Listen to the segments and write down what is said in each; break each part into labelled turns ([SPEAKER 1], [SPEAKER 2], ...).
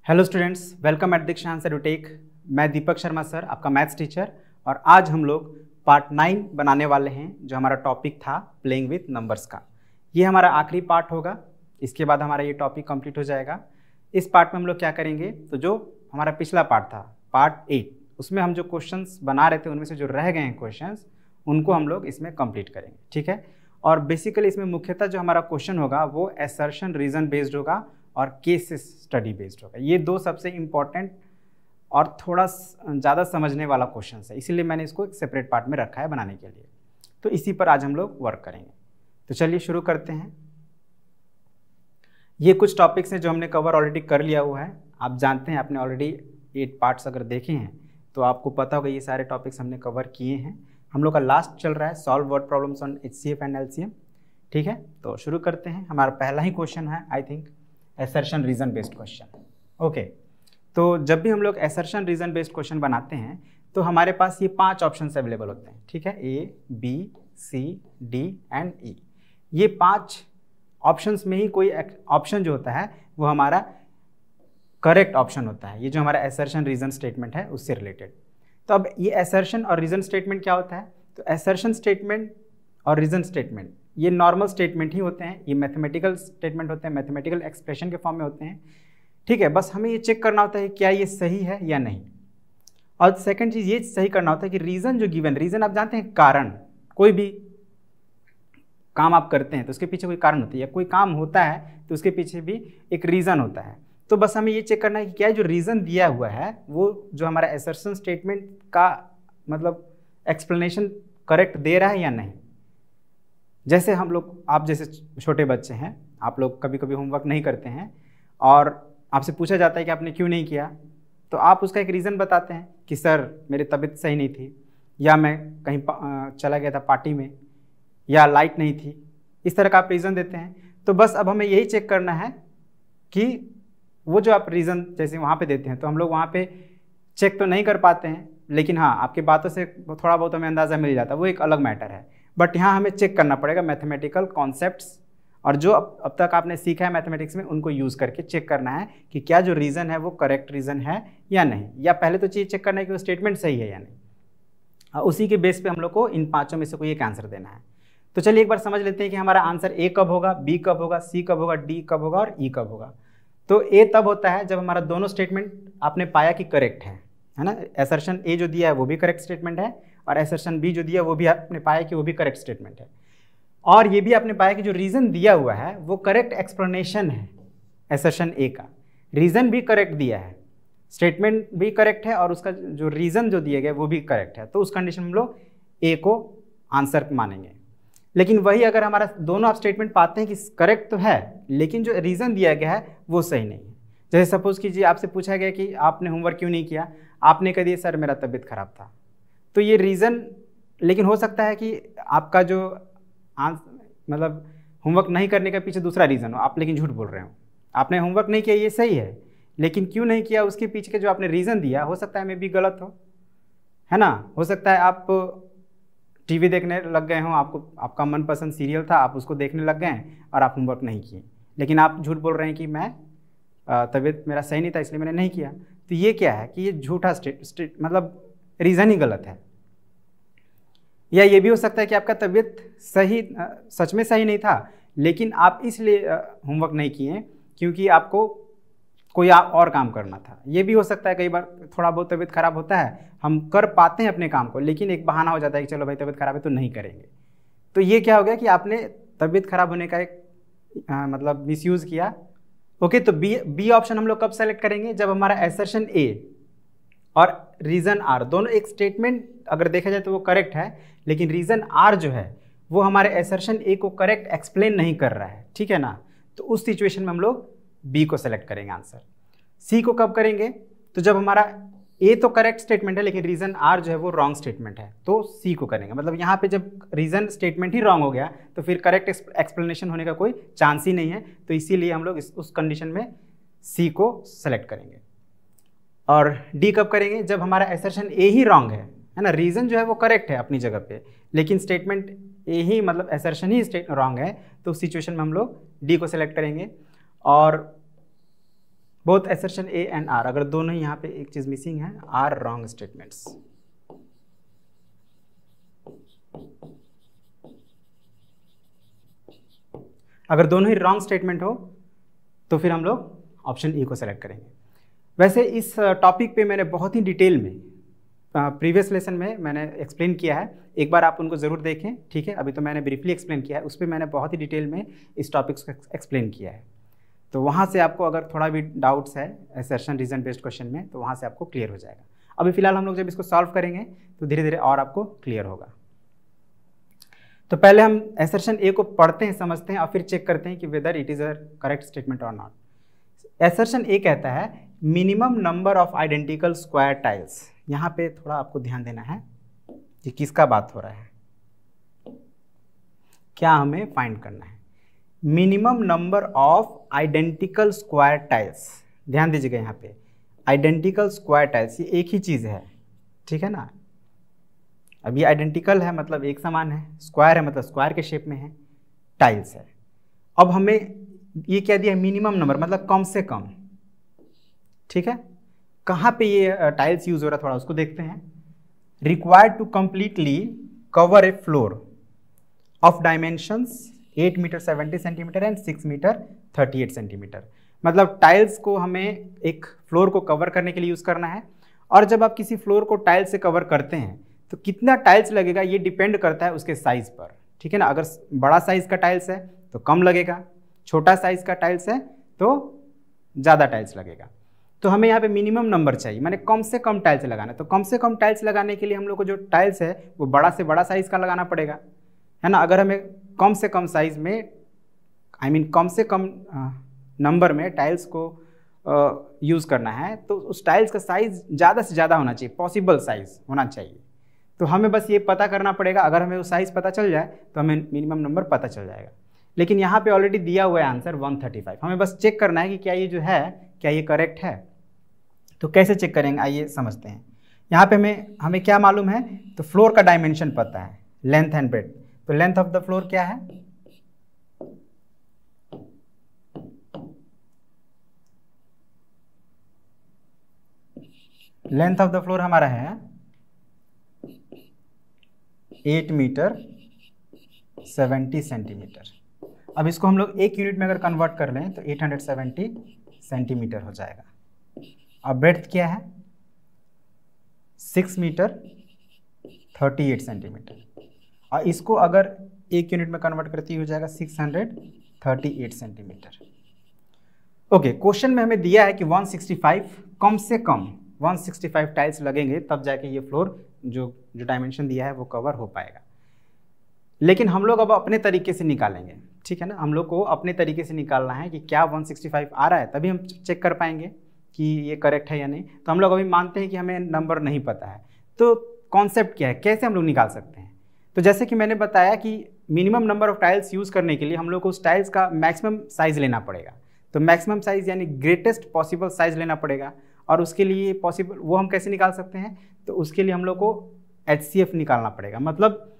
[SPEAKER 1] Hello students, welcome eight दीक्षांत edutech. मैं Deepak Sharma sir, आपका मैथ्स टीचर। और आज हम लोग पार्ट 9 बनाने वाले हैं, जो हमारा टॉपिक था प्लेइंग विथ नंबर्स का। ये हमारा आखिरी पार्ट होगा, इसके बाद हमारा ये टॉपिक कंप्लीट हो जाएगा। इस पार्ट में हम लोग क्या करेंगे, तो जो हमारा पिछला पार्ट था पार्ट 8, उसमें हम जो क्वेश्चंस बना रहे थे उनमें से जो रह गए हैं क्वेश्चंस, उनको हम लोग इसमें कंप्लीट करेंगे। ठीक है। और बेसिकली इसमें मुख्यतः जो हमारा क्वेश्चन होगा वो असर्शन रीजन बेस्ड होगा और केस स्टडी बेस्ड होगा। ये दो सबसे इम्पॉर्टेंट और थोड़ा ज़्यादा समझने वाला क्वेश्चन है, इसीलिए मैंने इसको एक सेपरेट पार्ट में रखा है बनाने के लिए। तो इसी पर आज हम लोग वर्क करेंगे। तो चलिए शुरू करते हैं। ये कुछ टॉपिक्स हैं जो हमने कवर ऑलरेडी कर लिया हुआ है। आप जानते हैं, आपने ऑलरेडी 8 पार्ट्स अगर देखे हैं तो आपको पता होगा ये सारे टॉपिक्स हमने कवर किए हैं। हम लोग का लास्ट चल रहा है solve word problems on HCF and LCM। ठीक है, तो शुरू करते हैं। हमारा पहला ही क्वेश्चन है I think assertion reason based question. Okay, तो जब भी हम लोग असर्शन रीजन बेस्ड क्वेश्चन बनाते हैं तो हमारे पास ये 5 ऑप्शंस अवेलेबल होते हैं। ठीक है, A, B, C, D and E। ये 5 ऑप्शंस में ही कोई ऑप्शन जो होता है वो हमारा करेक्ट ऑप्शन होता है। ये जो हमारा असर्शन रीजन स्टेटमेंट है उससे रिलेटेड। तो अब ये असर्शन और रीजन स्टेटमेंट क्या होता है, तो असर्शन स्टेटमेंट और रीजन स्टेटमेंट ये नॉर्मल स्टेटमेंट ही होते हैं। ये मैथमेटिकल स्टेटमेंट होते हैं, मैथमेटिकल एक्सप्रेशन के फॉर्म में होते हैं। ठीक है, बस हमें ये चेक करना होता है क्या ये सही है या नहीं। और सेकंड चीज़ ये सही करना होता है कि रीज़न जो गिवन, रीज़न आप जानते हैं कारण, कोई भी काम आप करते हैं तो उसके पीछे कोई कारण होता है, या कोई काम होता है तो उसके पीछे भी एक रीज़न होता है। तो बस हमें ये चेक करना है कि क्या जो रीज़न दिया हुआ है वो जो हमारा असर्शन स्टेटमेंट का मतलब एक्सप्लेनेशन करेक्ट दे रहा है या नहीं। जैसे हम लोग, आप जैसे छोटे बच्चे हैं, आप लोग कभी कभी होमवर्क नहीं करते हैं और आपसे पूछा जाता है कि आपने क्यों नहीं किया, तो आप उसका एक रीज़न बताते हैं कि सर मेरी तबीयत सही नहीं थी, या मैं कहीं चला गया था पार्टी में, या लाइट नहीं थी। इस तरह का आप रीज़न देते हैं। तो बस अब हमें यही चेक करना है कि वो जो आप रीज़न जैसे वहाँ पे देते हैं तो हम लोग वहाँ पे चेक तो नहीं कर पाते हैं, लेकिन हाँ आपकी बातों से थोड़ा बहुत हमें अंदाज़ा मिल जाता है, वो एक अलग मैटर है। बट यहाँ हमें चेक करना पड़ेगा मैथमेटिकल कॉन्सेप्ट्स, और जो अब तक आपने सीखा है मैथमेटिक्स में उनको यूज़ करके चेक करना है कि क्या जो रीज़न है वो करेक्ट रीज़न है या नहीं। या पहले तो चीज़ चेक करना है कि वो स्टेटमेंट सही है या नहीं। उसी के बेस पे हम लोग को इन 5 में से कोई एक आंसर देना है। तो चलिए एक बार समझ लेते हैं कि हमारा आंसर A कब होगा, B कब होगा, C कब होगा, D कब होगा और E कब होगा। तो A तब होता है जब हमारा दोनों स्टेटमेंट आपने पाया कि करेक्ट है ना। असर्शन A जो दिया है वो भी करेक्ट स्टेटमेंट है, और असर्शन B जो दिया वो भी आपने पाया कि वो भी करेक्ट स्टेटमेंट है। और ये भी आपने पाया कि जो रीज़न दिया हुआ है वो करेक्ट एक्सप्लेनेशन है असर्शन A का। रीज़न भी करेक्ट दिया है, स्टेटमेंट भी करेक्ट है, और उसका जो रीज़न जो दिया गया वो भी करेक्ट है। तो उस कंडीशन में हम लोग A को आंसर मानेंगे। लेकिन वही अगर हमारा दोनों आप स्टेटमेंट पाते हैं कि करेक्ट तो है, लेकिन जो रीज़न दिया गया है वो सही नहीं है। जैसे सपोज कीजिए आपसे पूछा गया कि आपने होमवर्क क्यों नहीं किया, आपने कह दिया सर मेरा तबीयत खराब था। तो ये रीज़न, लेकिन हो सकता है कि आपका जो मतलब होमवर्क नहीं करने के पीछे दूसरा रीज़न हो, आप लेकिन झूठ बोल रहे हो। आपने होमवर्क नहीं किया ये सही है, लेकिन क्यों नहीं किया उसके पीछे के जो आपने रीज़न दिया हो सकता है मे भी गलत हो, है ना। हो सकता है आप टीवी देखने लग गए हों, आपका मनपसंद सीरियल था, आप उसको देखने लग गए और आप होमवर्क नहीं किए, लेकिन आप झूठ बोल रहे हैं कि मैं तबीयत मेरा सही नहीं था इसलिए मैंने नहीं किया। तो ये क्या है कि ये झूठा मतलब रीज़न ही गलत है। या ये भी हो सकता है कि आपका तबीयत सच में सही नहीं था, लेकिन आप इसलिए होमवर्क नहीं किए क्योंकि आपको कोई और काम करना था। ये भी हो सकता है, कई बार थोड़ा बहुत तबीयत खराब होता है, हम कर पाते हैं अपने काम को, लेकिन एक बहाना हो जाता है कि चलो भाई तबीयत खराब है तो नहीं करेंगे। तो ये क्या हो गया कि आपने तबीयत खराब होने का एक मतलब मिसयूज़ किया। ओके, तो बी ऑप्शन हम लोग कब सेलेक्ट करेंगे, जब हमारा असर्शन A और रीज़न R दोनों एक स्टेटमेंट अगर देखा जाए तो वो करेक्ट है, लेकिन रीज़न R जो है वो हमारे असर्शन A को करेक्ट एक्सप्लेन नहीं कर रहा है। ठीक है ना। तो उस सिचुएशन में हम लोग B को सेलेक्ट करेंगे आंसर। C को कब करेंगे, तो जब हमारा A तो करेक्ट स्टेटमेंट है लेकिन रीज़न R जो है वो रॉन्ग स्टेटमेंट है, तो C को करेंगे। मतलब यहाँ पे जब रीज़न स्टेटमेंट ही रॉन्ग हो गया तो फिर करेक्ट एक्सप्लेनेशन होने का कोई चांस ही नहीं है। तो इसीलिए हम लोग उस कंडीशन में C को सेलेक्ट करेंगे। और D कब करेंगे, जब हमारा असर्शन A ही रॉन्ग है ना। रीज़न जो है वो करेक्ट है अपनी जगह पे, लेकिन स्टेटमेंट A ही मतलब असर्शन ही रॉन्ग है, तो उस सिचुएशन में हम लोग D को सेलेक्ट करेंगे। और both assertion A and R, अगर दोनों ही यहाँ पे एक चीज मिसिंग है, आर रॉन्ग स्टेटमेंट्स। अगर दोनों ही रॉन्ग स्टेटमेंट हो तो फिर हम लोग ऑप्शन ए को सेलेक्ट करेंगे। वैसे इस टॉपिक पे मैंने बहुत ही डिटेल में प्रीवियस लेसन में मैंने एक्सप्लेन किया है, एक बार आप उनको ज़रूर देखें, ठीक है। अभी तो मैंने ब्रीफली एक्सप्लेन किया है, उस पर मैंने बहुत ही डिटेल में इस टॉपिक्स को एक्सप्लेन किया है। तो वहाँ से आपको अगर थोड़ा भी डाउट्स है असर्शन रीजन बेस्ड क्वेश्चन में तो वहाँ से आपको क्लियर हो जाएगा। अभी फिलहाल हम लोग जब इसको सॉल्व करेंगे तो धीरे धीरे और आपको क्लियर होगा। तो पहले हम असर्शन ए को पढ़ते हैं, समझते हैं और फिर चेक करते हैं कि whether it is a correct statement और नॉट। असर्शन ए कहता है minimum number of identical square tiles. यहाँ पे थोड़ा आपको ध्यान देना है कि किसका बात हो रहा है, क्या हमें फाइंड करना है। Minimum number of identical square tiles, ध्यान दीजिएगा यहाँ पे आइडेंटिकल स्क्वायर टाइल्स ये एक ही चीज़ है, ठीक है ना। अब ये आइडेंटिकल है मतलब एक समान है, स्क्वायर है मतलब स्क्वायर के शेप में है, टाइल्स है। अब हमें ये क्या दिया है, मिनिमम नंबर मतलब कम से कम, ठीक है। कहाँ पे ये टाइल्स यूज हो रहा है थोड़ा उसको देखते हैं। Required to completely cover a floor of dimensions 8 metre 70 centimetre and 6 metre 38 centimetre. मतलब टाइल्स को हमें एक फ्लोर को कवर करने के लिए यूज़ करना है। और जब आप किसी फ्लोर को टाइल्स से कवर करते हैं तो कितना टाइल्स लगेगा ये डिपेंड करता है उसके साइज़ पर, ठीक है ना। अगर बड़ा साइज़ का टाइल्स है तो कम लगेगा, छोटा साइज़ का टाइल्स है तो ज़्यादा टाइल्स लगेगा। तो हमें यहाँ पे मिनिमम नंबर चाहिए, मैंने कम से कम टाइल्स लगाना है। तो कम से कम टाइल्स लगाने के लिए हम लोग को जो टाइल्स है वो बड़ा से बड़ा साइज़ का लगाना पड़ेगा, है ना। अगर हमें कम से कम साइज़ में कम से कम नंबर में टाइल्स को यूज़ करना है तो उस टाइल्स का साइज़ ज़्यादा से ज़्यादा होना चाहिए, पॉसिबल साइज़ होना चाहिए। तो हमें बस ये पता करना पड़ेगा, अगर हमें वो साइज़ पता चल जाए तो हमें मिनिमम नंबर पता चल जाएगा। लेकिन यहाँ पे ऑलरेडी दिया हुआ है आंसर 135, हमें बस चेक करना है कि क्या ये जो है क्या ये करेक्ट है। तो कैसे चेक करेंगे आइए समझते हैं। यहाँ पे हमें क्या मालूम है, तो फ्लोर का डायमेंशन पता है, लेंथ एंड ब्रेड्थ। तो लेंथ ऑफ द फ्लोर क्या है, लेंथ ऑफ द फ्लोर हमारा है 8 मीटर 70 सेंटीमीटर। अब इसको हम लोग एक यूनिट में अगर कन्वर्ट कर लें तो 870 सेंटीमीटर हो जाएगा। अब ब्रेड्थ क्या है 6 मीटर 38 सेंटीमीटर, और इसको अगर एक यूनिट में कन्वर्ट करती हो जाएगा 638 सेंटीमीटर। ओके, क्वेश्चन में हमें दिया है कि 165 कम से कम 165 टाइल्स लगेंगे तब जाके ये फ्लोर जो डायमेंशन दिया है वो कवर हो पाएगा। लेकिन हम लोग अब अपने तरीके से निकालेंगे, ठीक है ना। हम लोग को अपने तरीके से निकालना है कि क्या 165 आ रहा है, तभी हम चेक कर पाएंगे कि ये करेक्ट है या नहीं। तो हम लोग अभी मानते हैं कि हमें नंबर नहीं पता है, तो कॉन्सेप्ट क्या है, कैसे हम लोग निकाल सकते हैं। तो जैसे कि मैंने बताया कि minimum number of tiles use करने के लिए हम लोग को उस टाइल्स का मैक्सिमम साइज़ लेना पड़ेगा। तो मैक्सिमम साइज़ यानी ग्रेटेस्ट पॉसिबल साइज़ लेना पड़ेगा। और उसके लिए पॉसिबल वो हम कैसे निकाल सकते हैं, तो उसके लिए हम लोग को HCF निकालना पड़ेगा। मतलब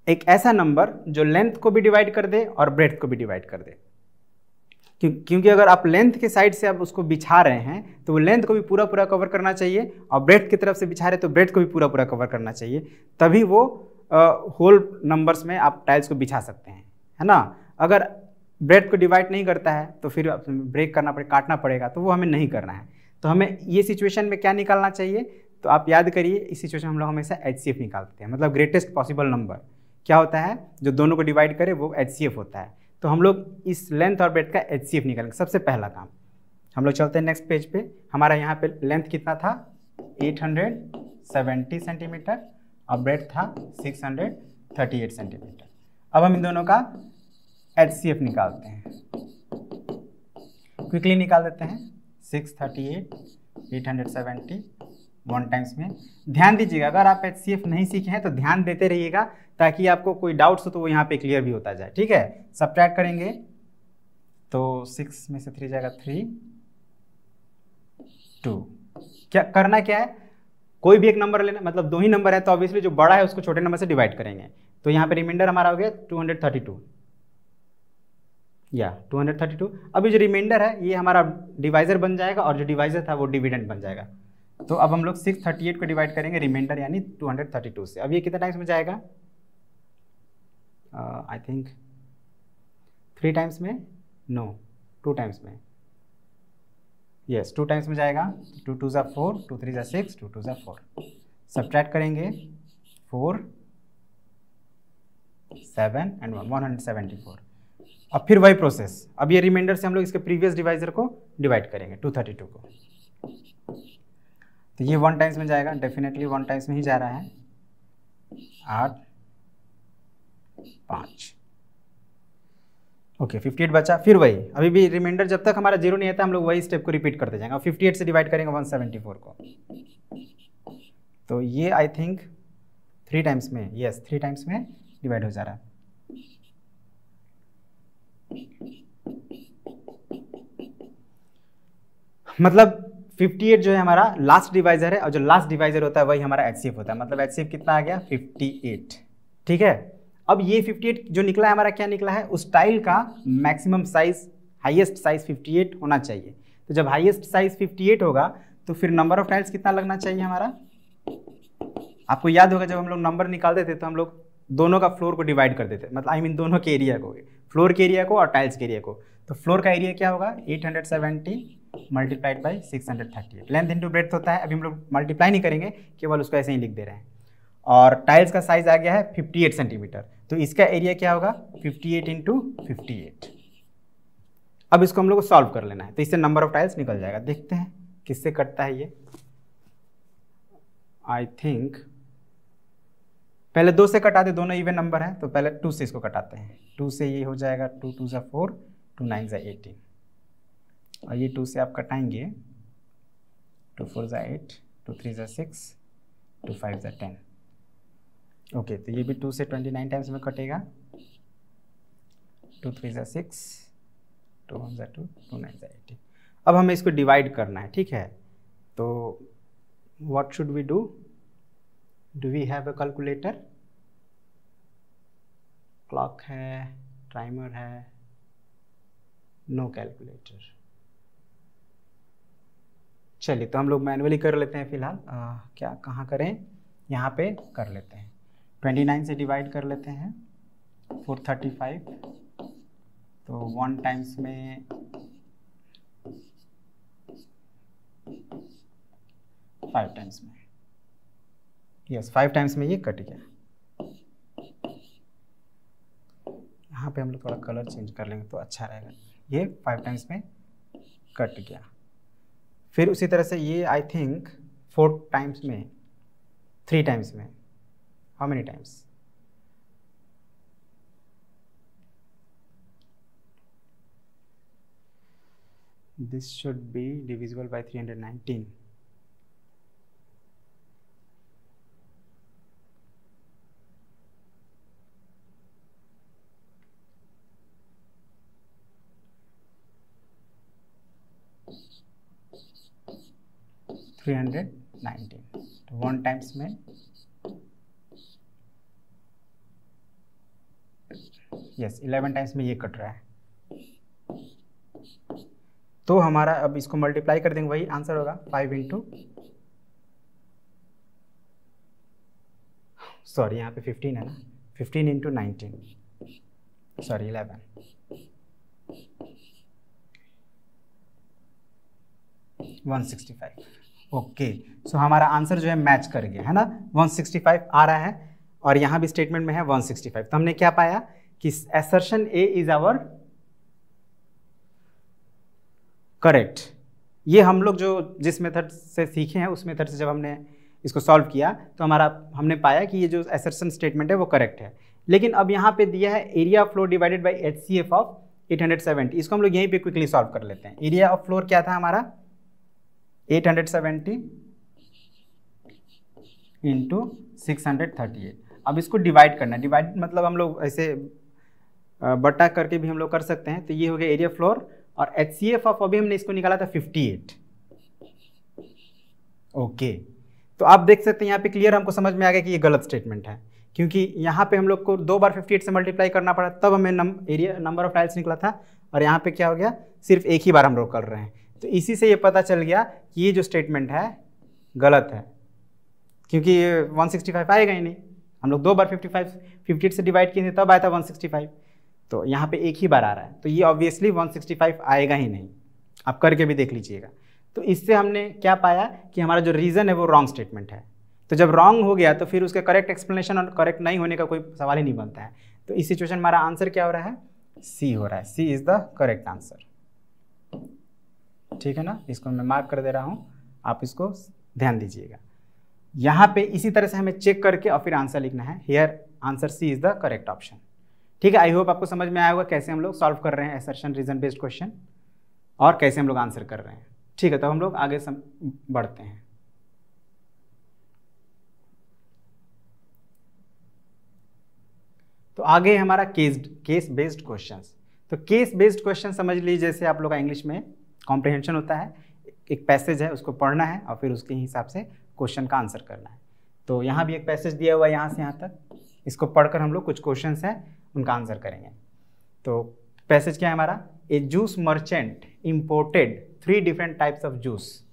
[SPEAKER 1] एक ऐसा नंबर जो लेंथ को भी डिवाइड कर दे और ब्रेड्थ को भी डिवाइड कर दे। क्योंकि अगर आप लेंथ के साइड से आप उसको बिछा रहे हैं तो वो लेंथ को भी पूरा पूरा कवर करना चाहिए, और ब्रेड्थ की तरफ से बिछा रहे तो ब्रेड्थ को भी पूरा पूरा कवर करना चाहिए, तभी वो होल नंबर्स में आप टाइल्स को बिछा सकते हैं, है ना। अगर ब्रेड्थ को डिवाइड नहीं करता है तो फिर ब्रेक करना पड़ेगा, काटना पड़ेगा, तो वो हमें नहीं करना है। तो हमें ये सिचुएशन में क्या निकालना चाहिए, तो आप याद करिए इस सिचुएशन में हम लोग हमेशा HCF निकालते हैं। मतलब ग्रेटेस्ट पॉसिबल नंबर क्या होता है, जो दोनों को डिवाइड करे वो HCF होता है। तो हम लोग इस लेंथ और ब्रेड्थ का HCF निकालेंगे सबसे पहला काम। हम लोग चलते हैं नेक्स्ट पेज पे। हमारा यहाँ पे लेंथ कितना था 870 सेंटीमीटर और ब्रेड्थ था 638 सेंटीमीटर। अब हम इन दोनों का HCF निकालते हैं, क्विकली निकाल देते हैं। 638 870 1 टाइम्स में। ध्यान दीजिएगा, अगर आप HCF नहीं सीखे हैं तो ध्यान देते रहिएगा ताकि आपको कोई डाउट्स हो तो वो यहाँ पे क्लियर भी होता जाए, ठीक है। सब्ट्रैक्ट करेंगे तो 6 में से 3 जाएगा 3 2। क्या करना क्या है, कोई भी एक नंबर लेना, मतलब 2 ही नंबर है तो ऑब्वियसली जो बड़ा है उसको छोटे नंबर से डिवाइड करेंगे। तो यहाँ पे रिमाइंडर हमारा हो गया 232। या 232। अभी जो रिमाइंडर है ये हमारा डिवाइजर बन जाएगा और जो डिवाइजर था वो डिविडेंड बन जाएगा। तो अब हम लोग 638 को डिवाइड करेंगे रिमाइंडर यानी 232 से। अब ये कितने टाइम्स में जाएगा? आई थिंक 3 टाइम्स में, नो 2 टाइम्स में, यस 2 टाइम्स में जाएगा। 2 2 ज़ा 4, 2 3 ज़ा 6, 2 2 ज़ा 4। सब्ट्रैक्ट करेंगे 4 7 एंड 174। अब फिर वही प्रोसेस, अब ये रिमाइंडर से हम लोग इसके प्रीवियस डिवाइजर को डिवाइड करेंगे 232 को। तो ये 1 टाइम्स में जाएगा, डेफिनेटली 1 टाइम्स में ही जा रहा है। 8 5 ओके 58 बचा। फिर वही, अभी भी रिमाइंडर जब तक हमारा 0 नहीं आता हम लोग वही स्टेप को रिपीट करते जाएंगे। और 58 से डिवाइड करेंगे 174 को। तो ये आई थिंक 3 टाइम्स में, यस 3 टाइम्स में डिवाइड हो जा रहा है। मतलब 58 जो है हमारा लास्ट डिवाइजर है और जो लास्ट डिवाइजर होता है वही हमारा एचसीएफ होता है। मतलब एचसीएफ कितना आ गया? 58। ठीक है, अब ये 58 जो निकला है हमारा क्या निकला है? उस टाइल का मैक्सिमम साइज, हाईएस्ट साइज 58 होना चाहिए। तो जब हाईएस्ट साइज 58 होगा तो फिर नंबर ऑफ टाइल्स कितना लगना चाहिए हमारा? आपको याद होगा जब हम लोग नंबर निकालते थे तो हम लोग दोनों का फ्लोर को डिवाइड कर देते, मतलब आई मीन दोनों के एरिया को, फ्लोर के एरिया को और टाइल्स के एरिया को। तो फ्लोर का एरिया क्या होगा? 870 multiplied by 638। Length into breadth होता है। अभी हम लोग मल्टीप्लाई नहीं करेंगे, केवल उसको ऐसे ही लिख दे रहे हैं। और टाइल्स का साइज आ गया है 58 सेंटीमीटर। तो इसका एरिया क्या होगा? 58 इंटू 58। अब इसको हम लोग को सॉल्व कर लेना है, तो इससे नंबर ऑफ टाइल्स निकल जाएगा। देखते हैं किससे कटता है ये। आई थिंक पहले 2 से कटा दे, दोनों इवन नंबर है। तो पहले 2 से इसको कटाते हैं। 2 से ये हो जाएगा 2 2 ज़ा 4, 2 9 ज़ा 18। और ये 2 से आप कटाएंगे 2 4 ज़ा 8, 2 3 ज़ा 6, 2 5 ज़ा 10। ओके, तो ये भी 2 से 29 टाइम्स में कटेगा। 2 3 ज़ा 6, 2 1 ज़ा 2, 2 9 ज़ा 18। अब हमें इसको डिवाइड करना है, ठीक है। तो what should we do? Do we have a calculator? Clock है, टाइमर है, नो कैलकुलेटर। चलिए तो हम लोग मैनुअली कर लेते हैं फिलहाल। क्या कहाँ करें? यहाँ पे कर लेते हैं। 29 से डिवाइड कर लेते हैं 435। तो 1 टाइम्स में 5 टाइम्स में, यस 5 टाइम्स में ये कट गया। यहाँ पे हम लोग थोड़ा कलर चेंज कर लेंगे तो अच्छा रहेगा। ये 5 टाइम्स में कट गया। फिर उसी तरह से ये आई थिंक 4 टाइम्स में, 3 टाइम्स में। How many times? This should be divisible by 319। तो 1 टाइम्स में यस 11 टाइम्स में ये कट रहा है। तो हमारा अब इसको मल्टीप्लाई कर देंगे, वही आंसर होगा 5 इंटू, सॉरी यहाँ पे 15 है ना, 15 इंटू 19, सॉरी 11, 165। ओके, सो हमारा आंसर जो है मैच कर गया है ना, 165 आ रहा है और यहाँ भी स्टेटमेंट में है 165। तो हमने क्या पाया कि assertion A is our correct. ये हम लोग जो जिस मेथड से सीखे हैं उस मेथड से जब हमने इसको सॉल्व किया तो हमने पाया कि ये जो असर्शन स्टेटमेंट है वो करेक्ट है। लेकिन अब यहाँ पे दिया है area of floor divided by HCF of 870। इसको हम लोग यहीं पे क्विकली सॉल्व कर लेते हैं। एरिया ऑफ फ्लोर क्या था हमारा 870 इंटू 638। अब इसको डिवाइड करना है। डिवाइड मतलब हम लोग ऐसे बटा करके भी हम लोग कर सकते हैं। तो ये हो गया एरिया फ्लोर और HCF ऑफ अभी हमने इसको निकाला था 58। ओके, तो आप देख सकते हैं यहाँ पे क्लियर हमको समझ में आ गया कि ये गलत स्टेटमेंट है, क्योंकि यहाँ पे हम लोग को 2 बार 58 से मल्टीप्लाई करना पड़ा तब हमें एरिया नंबर ऑफ टाइल्स निकला था और यहाँ पे क्या हो गया, सिर्फ एक ही बार हम लोग कर रहे हैं। तो इसी से ये पता चल गया कि ये जो स्टेटमेंट है गलत है, क्योंकि ये 165 आएगा ही नहीं। हम लोग 2 बार 58 से डिवाइड किए थे तब आया था 165, तो यहाँ पे एक ही बार आ रहा है, तो ये ऑब्वियसली 165 आएगा ही नहीं। आप करके भी देख लीजिएगा। तो इससे हमने क्या पाया कि हमारा जो रीज़न है वो रॉन्ग स्टेटमेंट है। तो जब रॉन्ग हो गया तो फिर उसके करेक्ट एक्सप्लेनेशन और करेक्ट नहीं होने का कोई सवाल ही नहीं बनता है। तो इस सिचुएशन में हमारा आंसर क्या हो रहा है, सी हो रहा है। सी इज द करेक्ट आंसर। ठीक है ना, इसको मैं मार्क कर दे रहा हूँ, आप इसको ध्यान दीजिएगा। यहाँ पे इसी तरह से हमें चेक करके और फिर आंसर लिखना है। Here answer C is the correct option. ठीक है, आई होप आपको समझ में आया होगा कैसे हम लोग सॉल्व कर रहे हैं असर्शन रीजन बेस्ड क्वेश्चन और कैसे हम लोग आंसर कर रहे हैं। ठीक है, तो हम लोग आगे बढ़ते हैं। तो आगे हमारा केस बेस्ड क्वेश्चंस। तो केस बेस्ड क्वेश्चन समझ लीजिए जैसे आप लोग का इंग्लिश में कॉम्प्रिहेंशन होता है, एक पैसेज है उसको पढ़ना है और फिर उसके हिसाब से क्वेश्चन का आंसर करना है। तो यहाँ भी एक पैसेज दिया हुआ है यहाँ से यहाँ तक, इसको पढ़कर हम लोग कुछ क्वेश्चंस हैं उनका आंसर करेंगे। तो पैसेज क्या है हमारा, a juice merchant imported 3 different types of juice.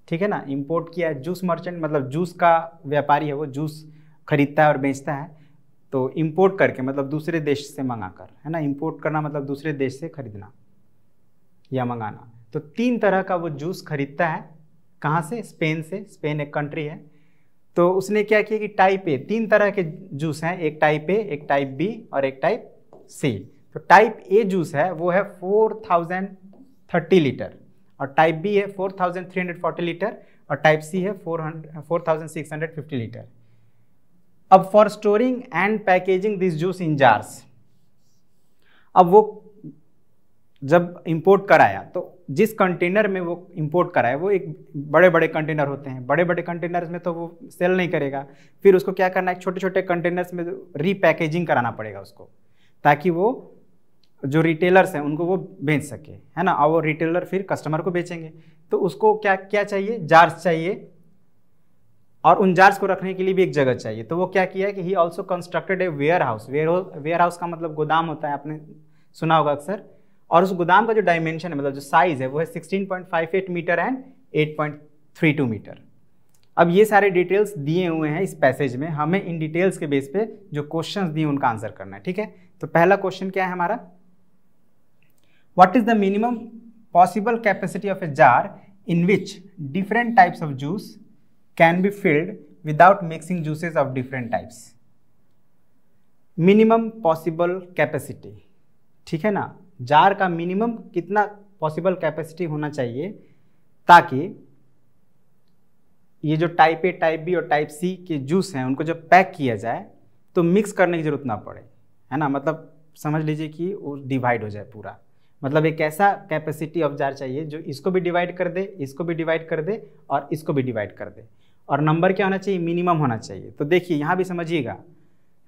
[SPEAKER 1] ठीक है ना, इम्पोर्ट किया है, जूस मर्चेंट मतलब जूस का व्यापारी है, वो जूस खरीदता है और बेचता है। तो इम्पोर्ट करके मतलब दूसरे देश से मंगाकर, है ना, इम्पोर्ट करना मतलब दूसरे देश से खरीदना या मंगाना। तो 3 तरह का वो जूस खरीदता है, कहाँ से, स्पेन से। स्पेन एक कंट्री है। तो उसने क्या किया कि टाइप ए, 3 तरह के जूस हैं, एक टाइप ए, एक टाइप बी और एक टाइप सी। तो टाइप ए जूस है वो है 4030 लीटर और टाइप बी है 4340 लीटर और टाइप सी है 4650 लीटर। अब for storing and packaging this juice in jars, अब वो जब इंपोर्ट कराया तो जिस कंटेनर में वो इंपोर्ट कराया वो एक बड़े बड़े कंटेनर होते हैं, बड़े बड़े कंटेनर्स में तो वो सेल नहीं करेगा, फिर उसको क्या करना है, छोटे छोटे कंटेनर्स में रीपैकेजिंग कराना पड़ेगा उसको, ताकि वो जो रिटेलर्स हैं उनको वो बेच सके, है ना, और वो रिटेलर फिर कस्टमर को बेचेंगे। तो उसको क्या क्या चाहिए, जार्स चाहिए और उन जार्स को रखने के लिए भी एक जगह चाहिए। तो वो क्या किया कि he also constructed a warehouse. Warehouse का मतलब गोदाम होता है, आपने सुना होगा अक्सर। और उस गोदाम का जो डायमेंशन है मतलब जो साइज है वो है 16.58 मीटर एंड 8.32 मीटर। अब ये सारे डिटेल्स दिए हुए हैं इस पैसेज में, हमें इन डिटेल्स के बेस पे जो क्वेश्चंस दिए उनका आंसर करना है। ठीक है, तो पहला क्वेश्चन क्या है हमारा, what is the minimum possible capacity of a jar in which different types of juice can be filled without mixing juices of different types. Minimum possible capacity, ठीक है ना, जार का मिनिमम कितना पॉसिबल कैपेसिटी होना चाहिए ताकि ये जो टाइप ए, टाइप बी और टाइप सी के जूस हैं उनको जब पैक किया जाए तो मिक्स करने की जरूरत ना पड़े, है ना, मतलब समझ लीजिए कि वो डिवाइड हो जाए पूरा। मतलब एक ऐसा कैपेसिटी ऑफ जार चाहिए जो इसको भी डिवाइड कर दे, इसको भी डिवाइड कर दे और इसको भी डिवाइड कर दे। और नंबर क्या होना चाहिए, मिनिमम होना चाहिए। तो देखिए यहाँ भी समझिएगा,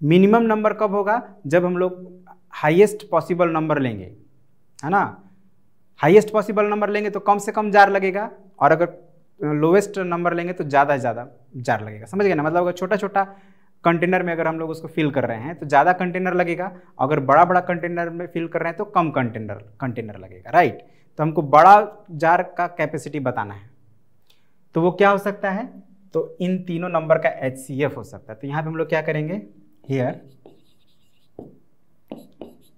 [SPEAKER 1] मिनिमम नंबर कब होगा, जब हम लोग हाईएस्ट पॉसिबल नंबर लेंगे, है ना। हाईएस्ट पॉसिबल नंबर लेंगे तो कम से कम जार लगेगा और अगर लोवेस्ट नंबर लेंगे तो ज़्यादा से ज़्यादा जार लगेगा। समझ गए ना, मतलब अगर छोटा छोटा कंटेनर में अगर हम लोग उसको फिल कर रहे हैं तो ज़्यादा कंटेनर लगेगा, अगर बड़ा बड़ा कंटेनर में फिल कर रहे हैं तो कम कंटेनर लगेगा, राइट। तो हमको बड़ा जार का कैपेसिटी बताना है, तो वो क्या हो सकता है, तो इन तीनों नंबर का HCF हो सकता है। तो यहाँ पे हम लोग क्या करेंगे, हियर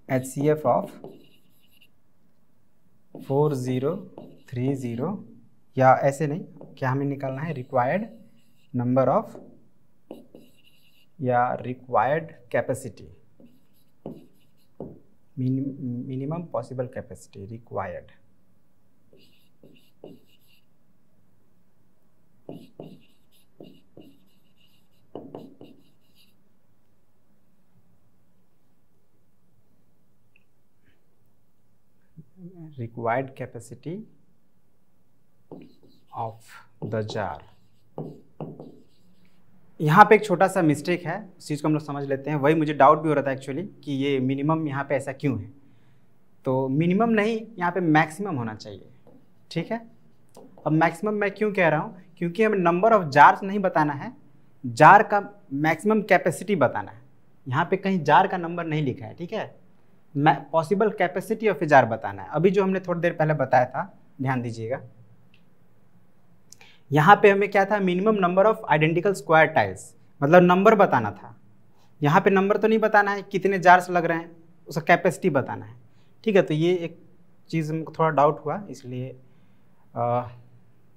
[SPEAKER 1] HCF ऑफ 4030, या ऐसे नहीं, क्या हमें निकालना है, रिक्वायर्ड नंबर ऑफ या required capacity, minimum possible capacity required. Required capacity of the jar. यहाँ पे एक छोटा सा मिस्टेक है, उस चीज़ को हम लोग समझ लेते हैं। वही मुझे डाउट भी हो रहा था एक्चुअली कि ये मिनिमम यहाँ पे ऐसा क्यों है। तो मिनिमम नहीं, यहाँ पे मैक्सिमम होना चाहिए, ठीक है। अब मैक्सिमम मैं क्यों कह रहा हूँ, क्योंकि हमें नंबर ऑफ जार्स नहीं बताना है, जार का मैक्सिमम कैपेसिटी बताना है। यहाँ पे कहीं जार का नंबर नहीं लिखा है, ठीक है। Possible capacity of a jar बताना है। अभी जो हमने थोड़ी देर पहले बताया था, ध्यान दीजिएगा, यहाँ पे हमें क्या था, minimum number of identical square tiles, मतलब नंबर बताना था। यहाँ पे नंबर तो नहीं बताना है कितने जार्स लग रहे हैं, उसका कैपेसिटी बताना है। ठीक है, तो ये एक चीज़ हमको थोड़ा डाउट हुआ, इसलिए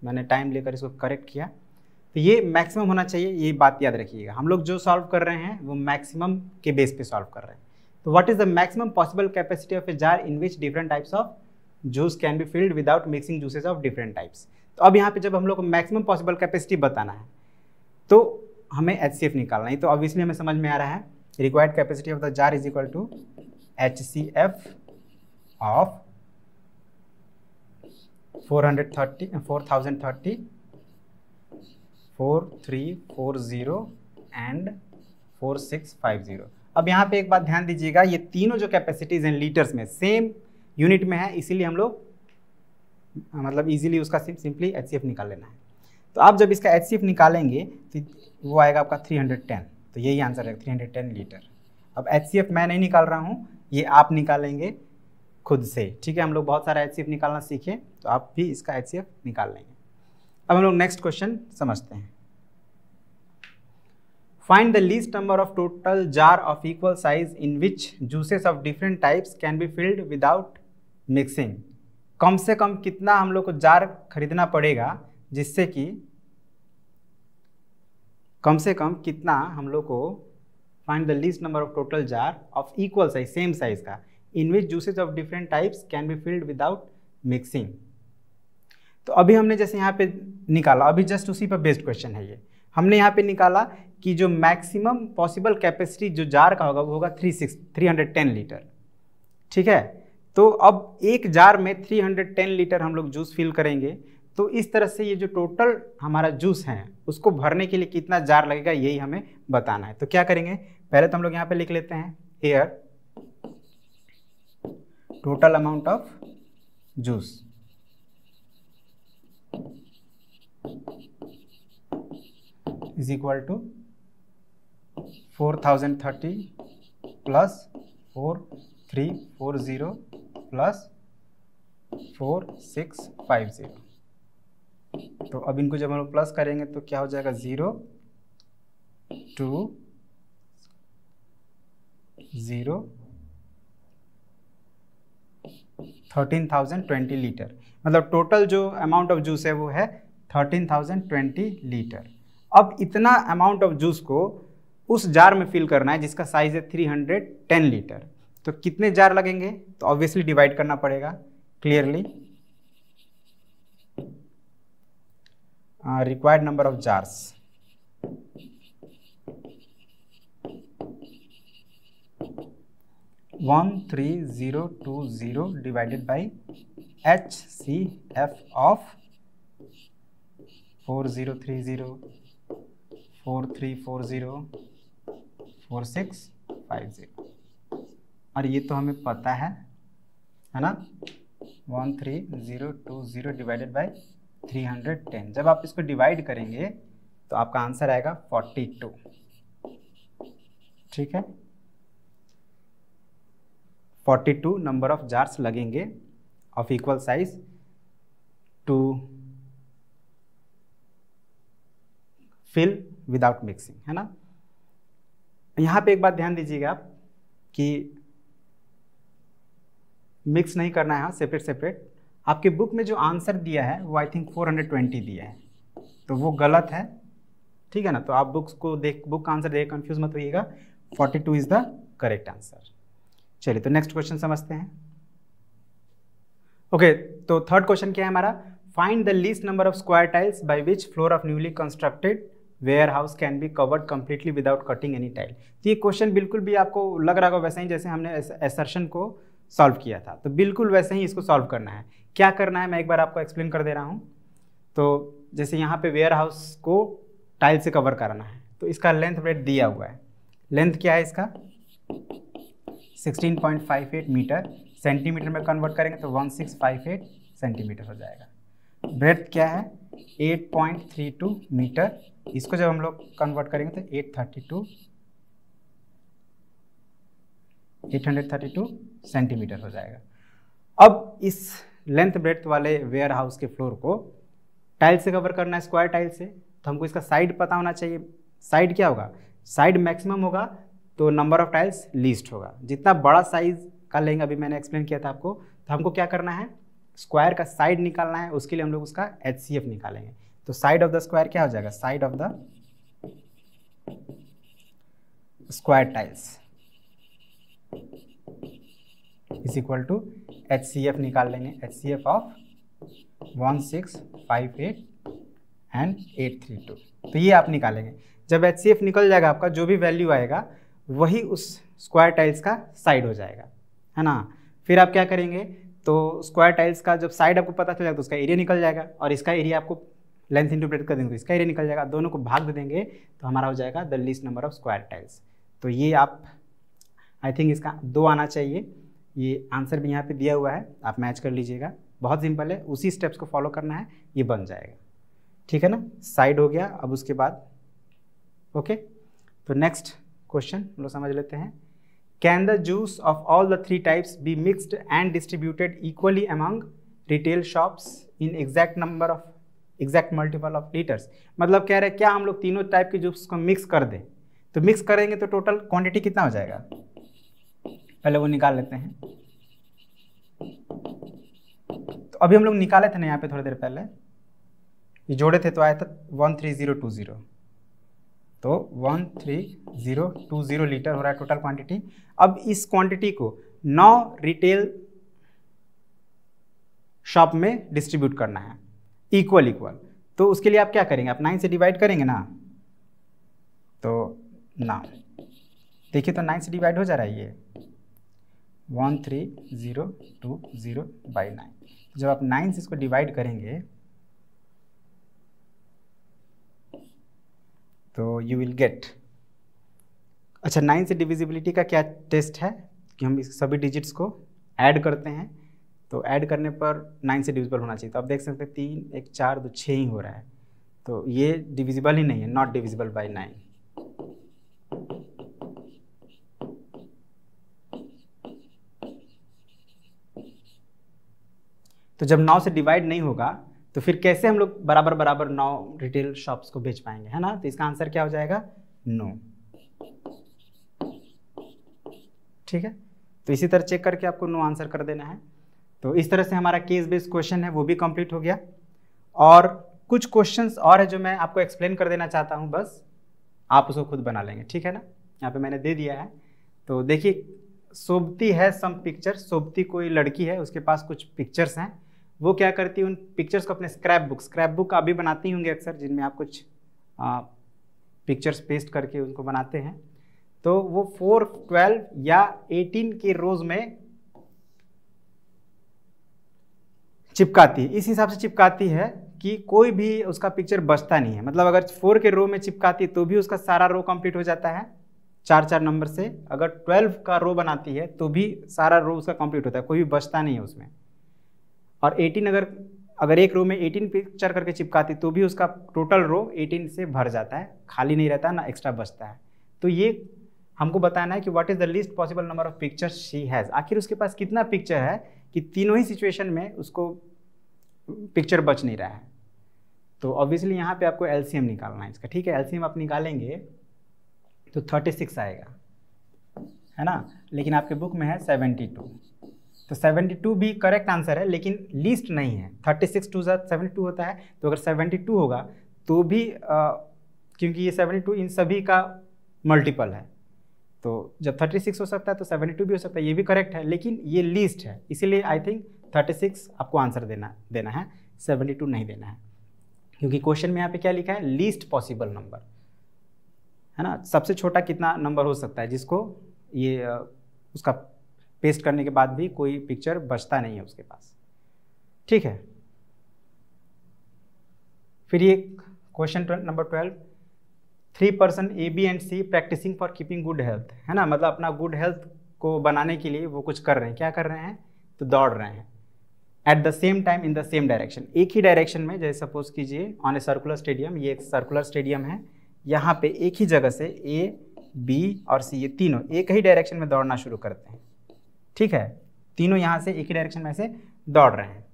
[SPEAKER 1] मैंने टाइम लेकर इसको करेक्ट किया। तो ये मैक्सिमम होना चाहिए, ये बात याद रखिएगा। हम लोग जो सॉल्व कर रहे हैं वो मैक्सिमम के बेस पे सॉल्व कर रहे हैं। तो what is the maximum possible capacity of a jar in which different types of juice can be filled without mixing juices of different types. तो अब यहाँ पे जब हम लोग को मैक्सिमम पॉसिबल कैपेसिटी बताना है तो हमें HCF निकालना है। तो ऑब्वियसली हमें समझ में आ रहा है required capacity of the jar is equal to HCF of 4030, 4340 and 4650। अब यहाँ पे एक बात ध्यान दीजिएगा, ये तीनों जो कैपेसिटीज हैं लीटर्स में सेम यूनिट में है, इसीलिए हम लोग मतलब इजीली उसका सिंपली HCF निकाल लेना है। तो आप जब इसका HCF निकालेंगे तो वो आएगा आपका 310, तो यही आंसर है 310 लीटर। अब HCF मैं नहीं निकाल रहा हूँ, ये आप निकालेंगे खुद से। ठीक है, हम लोग बहुत सारा HCF निकालना सीखे, तो आप भी इसका HCF निकाल लेंगे। अब हम लोग नेक्स्ट क्वेश्चन समझते हैं। Find the least number of total jar of equal size in which juices of different types can be filled without mixing. कम से कम कितना हम लोग को जार खरीदना पड़ेगा जिससे कि कम से कम कितना हम लोग को find the least number of total jar of equal size, same size का, in which juices of different types can be filled without mixing. तो अभी हमने जैसे यहाँ पे निकाला, अभी जस्ट उसी पर बेस्ड क्वेश्चन है ये। हमने यहाँ पे निकाला कि जो मैक्सिमम पॉसिबल कैपेसिटी जो जार का होगा वो होगा 310 लीटर। ठीक है, तो अब एक जार में 310 लीटर हम लोग जूस फिल करेंगे, तो इस तरह से ये जो टोटल हमारा जूस है उसको भरने के लिए कितना जार लगेगा यही हमें बताना है। तो क्या करेंगे, पहले तो हम लोग यहाँ पे लिख लेते हैं here total amount of juice is equal to 4030 plus 4340 plus 4650। तो अब इनको जब हम लोग प्लस करेंगे तो क्या हो जाएगा, 0 2 0 13,020 लीटर। मतलब टोटल जो अमाउंट ऑफ जूस है वो है 13,020 लीटर। अब इतना अमाउंट ऑफ जूस को उस जार में फिल करना है जिसका साइज है 310 लीटर। तो कितने जार लगेंगे, तो ऑब्वियसली डिवाइड करना पड़ेगा clearly. Required number of jars, one 3020 divided by HCF of 4030 4340 4650। और ये तो हमें पता है ना, 13020 डिवाइडेड बाई 310। जब आप इसको डिवाइड करेंगे तो आपका आंसर आएगा 42। ठीक है, 42 नंबर ऑफ जार्स लगेंगे of equal size to fill without mixing, है ना। यहाँ पे एक बात ध्यान दीजिएगा आप कि मिक्स नहीं करना है, हाँ सेपरेट सेपरेट। आपके बुक में जो आंसर दिया है वो आई थिंक 420 दिया है, तो वो गलत है। ठीक है ना, तो आप बुक्स को बुक का आंसर देख कंफ्यूज मत होइएगा, 42 इज द करेक्ट आंसर। चलिए तो नेक्स्ट क्वेश्चन समझते हैं। ओके, तो थर्ड क्वेश्चन क्या है हमारा, find the least number of square tiles by which floor of newly constructed warehouse can be covered completely without cutting any tile. तो ये क्वेश्चन बिल्कुल भी आपको लग रहा होगा वैसे ही जैसे हमने एसर्शन को सॉल्व किया था, तो बिल्कुल वैसे ही इसको सॉल्व करना है। क्या करना है मैं एक बार आपको एक्सप्लेन कर दे रहा हूँ। तो जैसे यहाँ पे वेयर हाउस को टाइल से कवर करना है, तो इसका लेंथ ब्रेड दिया हुआ है। लेंथ क्या है इसका 16.58 मीटर, सेंटीमीटर में कन्वर्ट करेंगे तो 1658 सेंटीमीटर हो जाएगा। ब्रेड्थ क्या है 8.32 मीटर, इसको जब हम लोग कन्वर्ट करेंगे तो 832 सेंटीमीटर हो जाएगा। अब इस लेंथ ब्रेड्थ वाले वेयर हाउस के फ्लोर को टाइल से कवर करना है, स्क्वायर टाइल से, तो हमको इसका साइड पता होना चाहिए। साइड क्या होगा, साइड मैक्सिमम होगा तो नंबर ऑफ टाइल्स लीस्ट होगा। जितना बड़ा साइज का लेंगे, अभी मैंने एक्सप्लेन किया था आपको, तो हमको क्या करना है, स्क्वायर का साइड निकालना है। उसके लिए हम लोग उसका HCF निकालेंगे। तो साइड ऑफ द स्क्वायर क्या हो जाएगा, side of the square tiles is equal to HCF निकाल लेंगे, HCF ऑफ 1658 एंड 832। तो ये आप निकालेंगे। जब HCF निकल जाएगा आपका, जो भी वैल्यू आएगा वही उस स्क्वायर टाइल्स का साइड हो जाएगा, है ना। फिर आप क्या करेंगे, तो स्क्वायर टाइल्स का जब साइड आपको पता चल जाएगा तो उसका एरिया निकल जाएगा, और इसका एरिया आपको लेंथ इंटू ब्रेड्थ कर देंगे तो इसका एरिया निकल जाएगा। दोनों को भाग दे देंगे तो हमारा हो जाएगा the least number of square tiles. तो ये आप, आई थिंक इसका 2 आना चाहिए। ये आंसर भी यहाँ पे दिया हुआ है, आप मैच कर लीजिएगा। बहुत सिंपल है, उसी स्टेप्स को फॉलो करना है, ये बन जाएगा। ठीक है ना, साइड हो गया। अब उसके बाद ओके, तो नेक्स्ट क्वेश्चन हम लोग समझ लेते हैं। Can the juice of all the 3 types be mixed and distributed equally among retail shops in exact multiple of litres. मतलब कह रहे हैं क्या हम लोग तीनों टाइप के जूस को मिक्स कर दें, तो मिक्स करेंगे तो टोटल क्वांटिटी कितना हो जाएगा, पहले वो निकाल लेते हैं। तो अभी हम लोग निकाले थे ना यहाँ पे थोड़ी देर पहले, ये जोड़े थे तो आया था 13020, तो 13020 लीटर हो रहा है टोटल क्वांटिटी। अब इस क्वांटिटी को 9 रिटेल शॉप में डिस्ट्रीब्यूट करना है इक्वल। तो उसके लिए आप क्या करेंगे, आप 9 से डिवाइड करेंगे ना, तो ना देखिए तो 9 से डिवाइड हो जा रहा है ये 13020/9। जब आप 9 से इसको डिवाइड करेंगे तो यू विल गेट, अच्छा 9 से डिविजिबिलिटी का क्या टेस्ट है कि हम इस सभी डिजिट्स को ऐड करते हैं, तो ऐड करने पर 9 से डिविजिबल होना चाहिए। तो आप देख सकते हैं 3 1 4 2 6 ही हो रहा है, तो ये डिविजिबल ही नहीं है, नॉट डिविजिबल बाय 9। तो जब 9 से डिवाइड नहीं होगा तो फिर कैसे हम लोग बराबर बराबर 9 रिटेल शॉप्स को बेच पाएंगे, है ना। तो इसका आंसर क्या हो जाएगा, 9। ठीक है, तो इसी तरह चेक करके आपको 9 आंसर कर देना है। तो इस तरह से हमारा केस बेस्ड क्वेश्चन है वो भी कंप्लीट हो गया। और कुछ क्वेश्चंस और है जो मैं आपको एक्सप्लेन कर देना चाहता हूं, बस आप उसको खुद बना लेंगे। ठीक है ना, यहाँ पे मैंने दे दिया है। तो देखिए, सोबती है सम पिक्चर, सोबती कोई लड़की है, उसके पास कुछ पिक्चर्स हैं। वो क्या करती है, उन पिक्चर्स को अपने स्क्रैप बुक अभी बनाती होंगे अक्सर, जिनमें आप कुछ पिक्चर्स पेस्ट करके उनको बनाते हैं। तो वो 4, 12 या 18 के रोज में चिपकाती है। इस हिसाब से चिपकाती है कि कोई भी उसका पिक्चर बचता नहीं है। मतलब अगर 4 के रो में चिपकाती है तो भी उसका सारा रो कंप्लीट हो जाता है 4 नंबर से। अगर 12 का रो बनाती है तो भी सारा रो उसका कंप्लीट होता है, कोई भी बचता नहीं है उसमें। और 18 अगर एक रो में 18 पिक्चर करके चिपकाती तो भी उसका टोटल रो 18 से भर जाता है, खाली नहीं रहता ना, एक्स्ट्रा बचता है। तो ये हमको बताना है कि what is the least possible number of pictures she has. आखिर उसके पास कितना पिक्चर है कि तीनों ही सिचुएशन में उसको पिक्चर बच नहीं रहा है। तो ऑब्वियसली यहाँ पे आपको एलसीएम निकालना है इसका। ठीक है, एलसीएम आप निकालेंगे तो 36 आएगा, है ना, लेकिन आपके बुक में है 72। तो 72 भी करेक्ट आंसर है, लेकिन लीस्ट नहीं है। 36 2 72 होता है, तो अगर 72 होगा तो भी क्योंकि ये 72 इन सभी का मल्टीपल है, तो जब 36 हो सकता है तो 72 भी हो सकता है, ये भी करेक्ट है, लेकिन ये लीस्ट है, इसीलिए आई थिंक 36 आपको आंसर देना है, 72 नहीं देना है, क्योंकि क्वेश्चन में यहाँ पे क्या लिखा है, लीस्ट पॉसिबल नंबर, है ना। सबसे छोटा कितना नंबर हो सकता है जिसको ये उसका पेस्ट करने के बाद भी कोई पिक्चर बचता नहीं है उसके पास। ठीक है, फिर ये question number 12, 3 person A B and C practising for keeping good health, है ना। मतलब अपना गुड हेल्थ को बनाने के लिए वो कुछ कर रहे हैं। क्या कर रहे हैं, तो दौड़ रहे हैं at the same time in the same direction, एक ही डायरेक्शन में। जैसे सपोज कीजिए ऑन ए सर्कुलर स्टेडियम, ये एक सर्कुलर स्टेडियम है, यहाँ पे एक ही जगह से ए बी और सी, ये तीनों एक ही डायरेक्शन में दौड़ना शुरू करते हैं। ठीक है, तीनों यहाँ से एक ही डायरेक्शन में से दौड़ रहे हैं।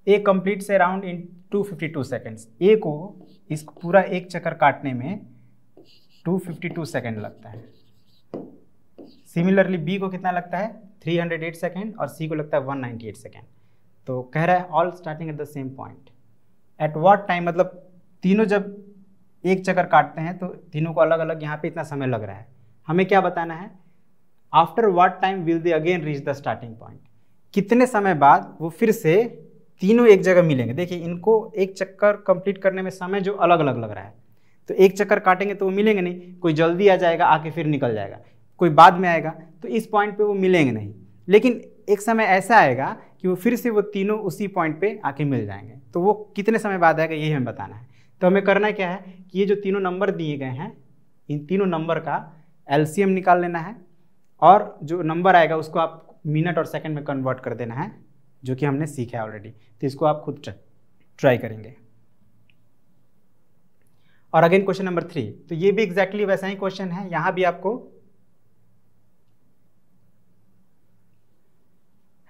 [SPEAKER 1] ए कंप्लीट्स अराउंड इन 252 सेकेंड्स। ए को इस पूरा एक चक्कर काटने में 252 सेकेंड लगता है। सिमिलरली बी को कितना लगता है 308 सेकेंड और सी को लगता है 198 सेकेंड। तो कह रहा है all starting at the same point at what time, मतलब तीनों जब एक चक्कर काटते हैं तो तीनों को अलग अलग यहाँ पे इतना समय लग रहा है। हमें क्या बताना है, after what time will they again reach the starting point, कितने समय बाद वो फिर से तीनों एक जगह मिलेंगे। देखिए इनको एक चक्कर कंप्लीट करने में समय जो अलग अलग लग रहा है, तो एक चक्कर काटेंगे तो वो मिलेंगे नहीं, कोई जल्दी आ जाएगा आके फिर निकल जाएगा, कोई बाद में आएगा, तो इस पॉइंट पे वो मिलेंगे नहीं। लेकिन एक समय ऐसा आएगा कि वो फिर से वो तीनों उसी पॉइंट पे आके मिल जाएंगे। तो वो कितने समय बाद आएगा यही हमें बताना है। तो हमें करना क्या है कि ये जो तीनों नंबर दिए गए हैं, इन तीनों नंबर का एलसीएम निकाल लेना है और जो नंबर आएगा उसको आप मिनट और सेकंड में कन्वर्ट कर देना है, जो कि हमने सीखा है ऑलरेडी। तो इसको आप खुद ट्राई करेंगे। और अगेन क्वेश्चन नंबर 3, तो ये भी एग्जैक्टली वैसा ही क्वेश्चन है। यहां भी आपको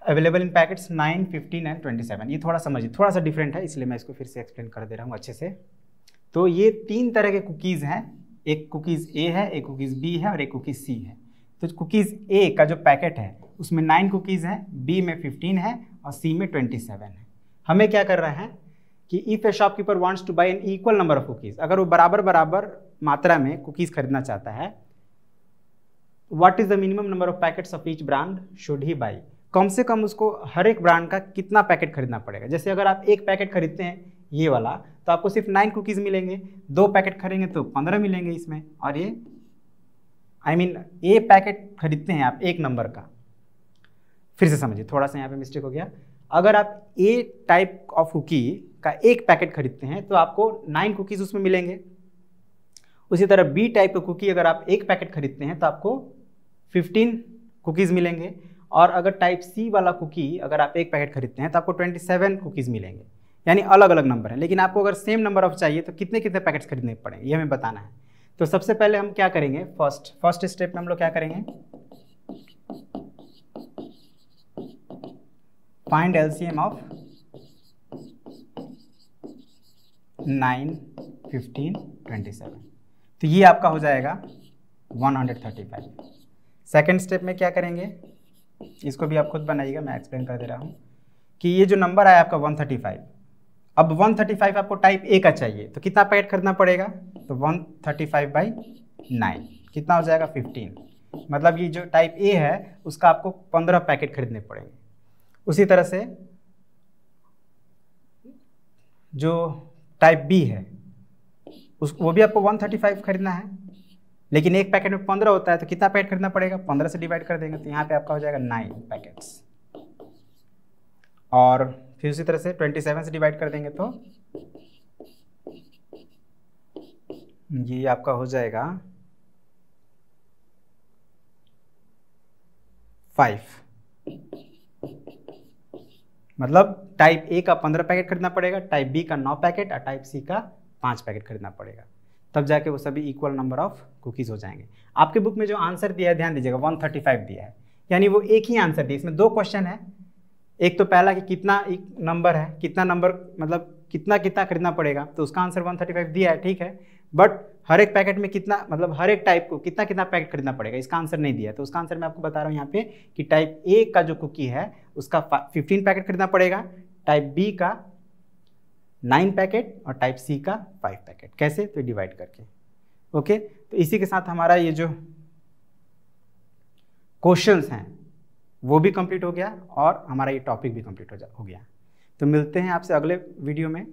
[SPEAKER 1] अवेलेबल इन पैकेट्स 9, 15 एंड 27। ये थोड़ा समझिए, थोड़ा सा डिफरेंट है, इसलिए मैं इसको फिर से एक्सप्लेन कर दे रहा हूँ अच्छे से। तो ये 3 तरह के कुकीज़ हैं, एक कुकीज़ ए है, एक कुकीज़ बी है और एक कुकीज़ सी है। तो कुकीज़ ए का जो पैकेट है उसमें 9 कुकीज़ हैं, बी में 15 है और सी में 27 है। हमें क्या कर रहे हैं कि if a shopkeeper wants to buy an equal number of cookies, अगर वो बराबर बराबर मात्रा में कुकीज़ खरीदना चाहता है, what is the minimum number of packets of each brand should he buy, कम से कम उसको हर एक ब्रांड का कितना पैकेट खरीदना पड़ेगा। जैसे अगर आप एक पैकेट खरीदते हैं ये वाला, तो आपको सिर्फ 9 कुकीज़ मिलेंगे, 2 पैकेट खरीदेंगे तो 15 मिलेंगे इसमें। और ये ए पैकेट खरीदते हैं आप एक नंबर का, फिर से समझिए, थोड़ा सा यहाँ पे मिस्टेक हो गया। अगर आप ए टाइप ऑफ कुकी का एक पैकेट खरीदते हैं तो आपको 9 कुकीज़ उसमें मिलेंगे। उसी तरह बी टाइप का कुकी अगर आप एक पैकेट खरीदते हैं तो आपको 15 कुकीज़ मिलेंगे। और अगर टाइप सी वाला कुकी अगर आप एक पैकेट खरीदते हैं तो आपको 27 कुकीज़ मिलेंगे। यानी अलग अलग नंबर हैं, लेकिन आपको अगर सेम नंबर ऑफ चाहिए तो कितने कितने पैकेट्स खरीदने पड़ेंगे ये हमें बताना है। तो सबसे पहले हम क्या करेंगे, फर्स्ट स्टेप में हम लोग क्या करेंगे, फाइंड एलसीएम ऑफ 9, 15, 27। तो ये आपका हो जाएगा 135। सेकेंड स्टेप में क्या करेंगे, इसको भी आप खुद बनाइएगा, मैं एक्सप्लेन कर दे रहा हूँ कि ये जो नंबर आया आपका 135, अब 135 आपको टाइप ए का चाहिए तो कितना पैकेट खरीदना पड़ेगा, तो 135/9 कितना हो जाएगा 15। मतलब ये जो टाइप ए है उसका आपको 15 पैकेट खरीदने पड़ेंगे। उसी तरह से जो टाइप बी है वो भी आपको 135 खरीदना है, लेकिन एक पैकेट में 15 होता है तो कितना पैकेट खरीदना पड़ेगा, 15 से डिवाइड कर देंगे तो यहाँ पे आपका हो जाएगा 9 पैकेट्स। और फिर उसी तरह से 27 से डिवाइड कर देंगे तो ये आपका हो जाएगा 5। मतलब टाइप ए का 15 पैकेट खरीदना पड़ेगा, टाइप बी का 9 पैकेट और टाइप सी का 5 पैकेट खरीदना पड़ेगा, तब जाके वो सभी इक्वल नंबर ऑफ कुकीज़ हो जाएंगे। आपके बुक में जो आंसर दिया है ध्यान दीजिएगा 135 दिया है, यानी वो एक ही आंसर दिया। इसमें 2 क्वेश्चन है, एक तो पहला कि कितना नंबर है, कितना नंबर मतलब कितना कितना खरीदना पड़ेगा, तो उसका आंसर 135 दिया है, ठीक है। बट हर एक पैकेट में कितना, मतलब हर एक टाइप को कितना कितना पैकेट खरीदना पड़ेगा, इसका आंसर नहीं दिया। तो उसका आंसर मैं आपको बता रहा हूँ यहाँ पे कि टाइप ए का जो कुकी है उसका 15 पैकेट खरीदना पड़ेगा, टाइप बी का 9 पैकेट और टाइप सी का 5 पैकेट। कैसे, तो डिवाइड करके। ओके, तो इसी के साथ हमारा ये जो क्वेश्चंस हैं वो भी कंप्लीट हो गया और हमारा ये टॉपिक भी कंप्लीट हो गया। तो मिलते हैं आपसे अगले वीडियो में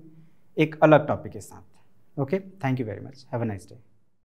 [SPEAKER 1] एक अलग टॉपिक के साथ। Okay, thank you very much, have a nice day.